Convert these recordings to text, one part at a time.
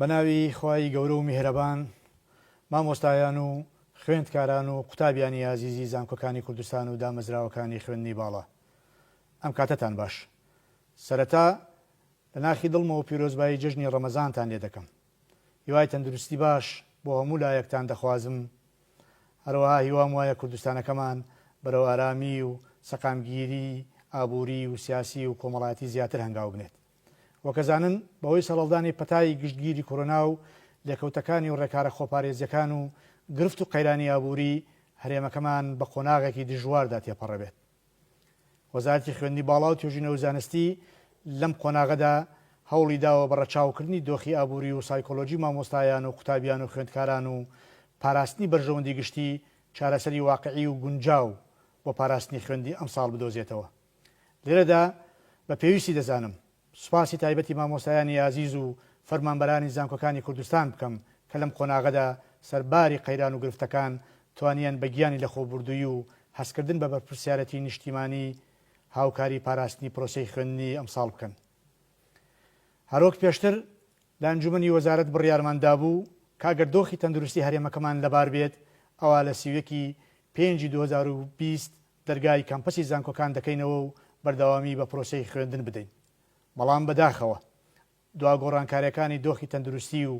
بەناوی خوای گەورە و میهرەبان، مامۆستایان و خوێندکاران و قوتابیانی عزیزی زانکۆکانی کوردستان و دامەزراوەکانی خوێندنی باڵا، ئەم کاتەتان باش. سەرەتا لە ناخی دڵمەوە پیرۆزبایی جژنی ڕەمەزانتان لێ دەکەم. هیوای تەندروستی باش بۆ هەموو لایەکتان دەخوازم. هەروەها هیوام وایە کوردستانەکەمان بەرەو ئارامی و سەقامگیری ئابووری و سیاسی و کۆمەڵایەتی زیاتر هەنگاو بنێت. وەکەزانن بەهۆی سەڵەڵدانی پەتای گشتگیری کۆرۆنا و لێکەوتەکانی و ڕێکارە خۆپارێزیەکان و گرفت و قەیرانی ئابووری هەرێمەکەمان بە قۆناغێکی دژواردا تێپەڕەبێت. وەزارەتی خوێندنی باڵا و توێژینەوە زانستی لەم قۆناغەدا هەوڵی داوە بە ڕەچاوکردنی دۆخی ئابووری و سایکۆلۆژی مامۆستایان و قوتابیان و خوێندکاران و پاراستنی بەرژەوەندی گشتی چارەسەری واقعی و گونجاو بۆ پاراستنی خوێندی ئەم ساڵ بدۆزێتەوە. لێرەدا بە پێویستی دەزانم سوپاسی تایبەتی مامۆستایانی عزیز و فەرمانبەرانی زانکۆکانی کوردستان بکەم کە لەم قۆناغەدا سەرباری قەیران و گرفتەکان توانیان بە گیانی لە خۆبوردووی و هەستکردن بە بەرپرسیارەتی نیشتیمانی هاوکاری پاراستنی پرۆسەی خوێندنی ئەمساڵ بکەن. هەروەک پێشتر لە ئەنجومەنی وەزارەت بڕیارماندا بوو کاگەر دۆخی تەندروستی هەرێمەکەمان لەبار بێت، ئەوە لە سیوەکی 5 2020 دەرگای کامپەسی زانکۆکان دەکەینەوە و بەردەوامی بە پرۆسەی خوێندن بدەین. بەڵام بەداخەوە دوا گۆڕانکاریەکانی دۆخی تەندروستی و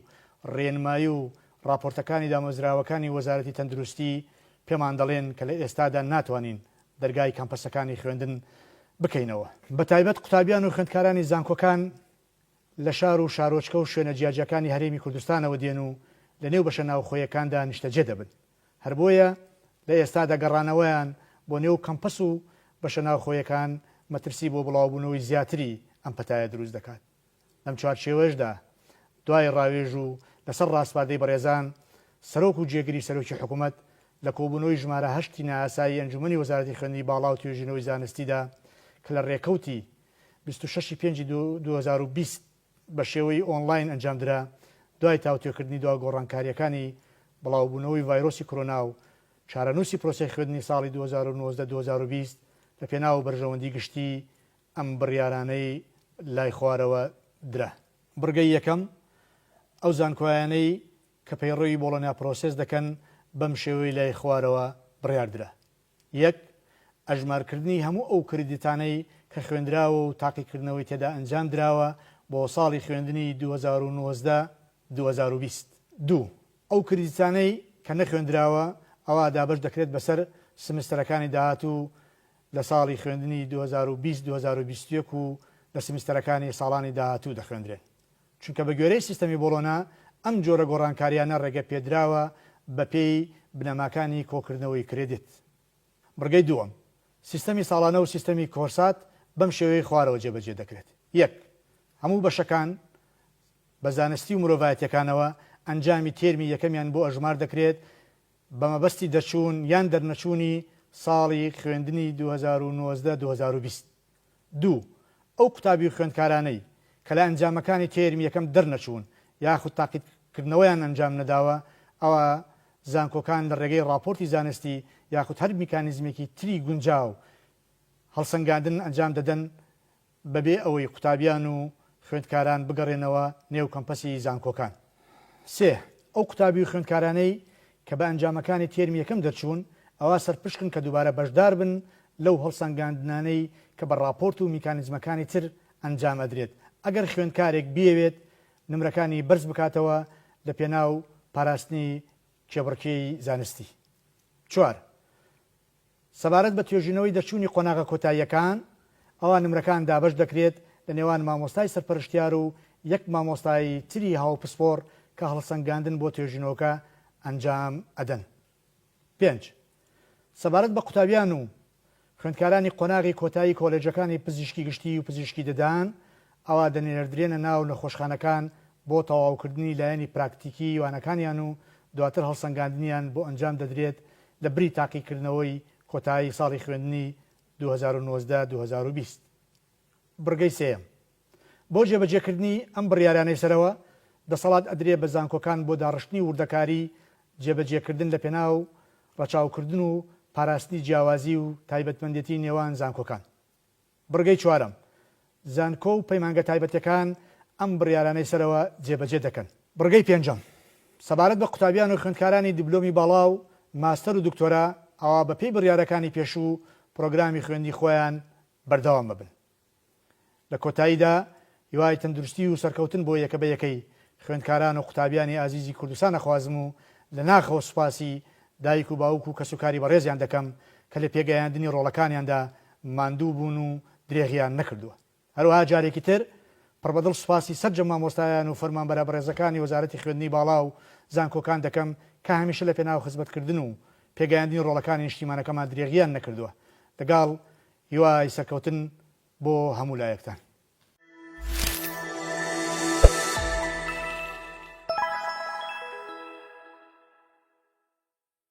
ڕێنمایی و راپۆرتەکانی دامەزراوەکانی وەزارەتی تەندروستی پێمان دەڵێن کە لە ئێستادا ناتوانین دەرگای کامپەسەکانی خوێندن بکەینەوە. بە تایبەت قوتابیان و خوێندکارانی زانکۆکان لە شار و شارۆچکە و شوێنە جیاجەکانی هەرێمی کوردستانەوە دێن و لە نێو بەشە ناوخۆیەکاندا نیشتەجێ دەبن. هەر بۆیە لە ئێستادا گەڕانەوەیان بۆ نێو کەمپەس و بەشە ناوخۆیەکان مەترسی بۆ بڵاوبوونەوەی زیاتری ئەم پەتایە دروست دەکات. لەم چوارچێوەشدا دوای ڕاوێژ و لەسەر ڕاستپاردەی بەڕێزان سەرۆک و جێگیری سەرۆکی حکوومەت لە کۆبوونەوەی ژمارە 8 ناسایی ئەنجومەنی وەزارەتی خوێندنی باڵا و توێژینەوەی زانستیدا کە لە ڕێکەوتی 26 5 2020 بە شێوەی ئۆنلاین ئەنجامدرا دوای تاوتێکردنی دوا گۆڕانکاریەکانی بڵاوبوونەوەی ڤایرۆسی کۆرۆنا و چارەنووسی پرۆسەی خوێندنی ساڵی 2019-2020 لە پێناو بەرژەوەندی گشتی ئەم بڕیارانەی لای خوارەوە درا. بڕگەی یەکەم ئەو زانکۆیانەی کە پەیڕۆی بۆڵەنا پرۆسێس دەکەن بەم شێوەی لای خوارەوە بڕیاردرا. یەک، ئەژمارکردنی هەموو ئەو کردیتانەی کە خوێندراوە و تاقیکردنەوەی تێدا ئەنجام درراوە بۆ ساڵی خوێندنی 2019-2020. دوو، ئەو کردیتانەی کە نەخوێندراوە ئەوە دابش دەکرێت بەسەر سمستەرەکانی داهاتوو لە ساڵی خوێندنی 2020-2021 و لە سمیستەرەکانی ساڵانی داهاتوو دەخوێندرێن. چونکە بە گوێرەی سیستەمی بۆڵۆنا ئەم جۆرە گۆڕانکاریانە ڕێگە پێدراوە بە پێی بنەماکانی کۆکردنەوەی کرێدیت. بڕگەی دووەم، سیستەمی ساڵانە و سیستەمی کۆرسات بەم شێوەی خوارەوە جێبەجێ دەکرێت. یەک، هەموو بەشەکان بە زانستی و مرۆڤایەتیەکانەوە ئەنجامی تێرمی یەکەمیان بۆ ئەژمار دەکرێت بە مەبەستی دەرچوون یان دەرنەچوونی ساڵی خوێندنی 2019-2020. دوو، ئەو قوتابی و خوێندکارانەی کە لە ئەنجامەکانی تێرمی یەکەم دەرنەچوون یاخود تاقیکردنەوەیان ئەنجام نەداوە، ئەوە زانکۆکان لە ڕێگەی راپۆرتی زانستی یاخود هەر میکانیزمێکی تری گونجاو هەڵسەنگاندن ئەنجام دەدەن بەبێ ئەوەی قوتابیان و خوێندکاران بگەڕێنەوە نێو کەمپەسی زانکۆکان. سێ، ئەو قوتابی و خوێندکارانەی کە بە ئەنجامەکانی تێرمی یەکەم دەرچوون ئەوە سەرپشکن کە دووبارە بەشدار بن لەو هەڵسەنگاندنانەی کە بە راپۆرت و میکانیزمەکانی تر ئەنجام ئەدرێت ئەگەر خوێندکارێک بیەوێت نمرەکانی بەرز بکاتەوە لە پێناو پاراستنی کێبڕکێی زانستی. چوار، سەبارەت بە توێژینەوەی دەرچوونی قۆناغە کۆتاییەکان ئەوە نمرەکان دابش دەکرێت لە نێوان مامۆستای سەرپەرشتیار و یەک مامۆستای تری هاوپسپۆر کە هەڵسەنگاندن بۆ توێژینەوەکە ئەنجام ئەدەن. 5، سەبارەت بە قوتابیان و خوێندکارانی قۆناغی کۆتایی کۆلێجەکانی پزیشکی گشتی و پزیشکی دەدان ئەوە دەنێردرێنە ناو نەخۆشخانەکان بۆ تەواوکردنی لایەنی پراکتیکی وانەکانیان و دواتر هەڵسەنگاندنیان بۆ ئەنجام دەدرێت لە بری تاقیکردنەوەی کۆتایی ساڵی خوێندنی 2019-2020. بڕگەی سێم، بۆ جێبەجێکردنی ئەم بڕیارانەی سەرەوە دەسەڵات ئەدرێ بە زانکۆکان بۆ داڕشتنی وردەکاری جێبەجێکردن لە پێناو ڕەچاوکردن و پاراستنی جیاوازی و تایبەتمەندێتی نێوان زانکۆکان. بڕگەی چوارەم، زانکۆ و پەیمانگە تایبەتەکان ئەم بڕیارانەی سەرەوە جێبەجێ دەکەن. بڕگەی پێنجەم سەبارەت بە قوتابیان و خوێندکارانی دیبلۆمی باڵا و ماستەر و دکتۆرا ئەوا بەپێی بڕیارەکانی پێشوو پرۆگرامی خوێندی خۆیان بەردەوام ببن. لە کۆتاییدا هیوای تەندروستی و سەرکەوتن بۆ یەکە بە یەکەی خوێندکاران و قوتابیانی ئازیزی کوردستان نەخوازم و لە ناخەوە سوپاسی دایک و باوک و کەسوکاری بەڕێزیان دەکەم کە لە پێگەیاندنی ڕۆڵەکانیاندا ماندوو بوون و درێغیان نەکردووە. هەروەها جارێکی تر پڕبەدڵ سوپاسی سەرجەم مامۆستایان و فەرمانبەرە بەڕێزەکانی وەزارەتی خوێندنی باڵا و زانکۆکان دەکەم کە هەمیشە لە پێناو خزمەتکردن و پێگەیاندنی ڕۆڵەکانی نیشتیمانەکەمان درێغیان نەکردووە. لەگەڵ هیوای سەرکەوتن بۆ هەموو لایەکتان.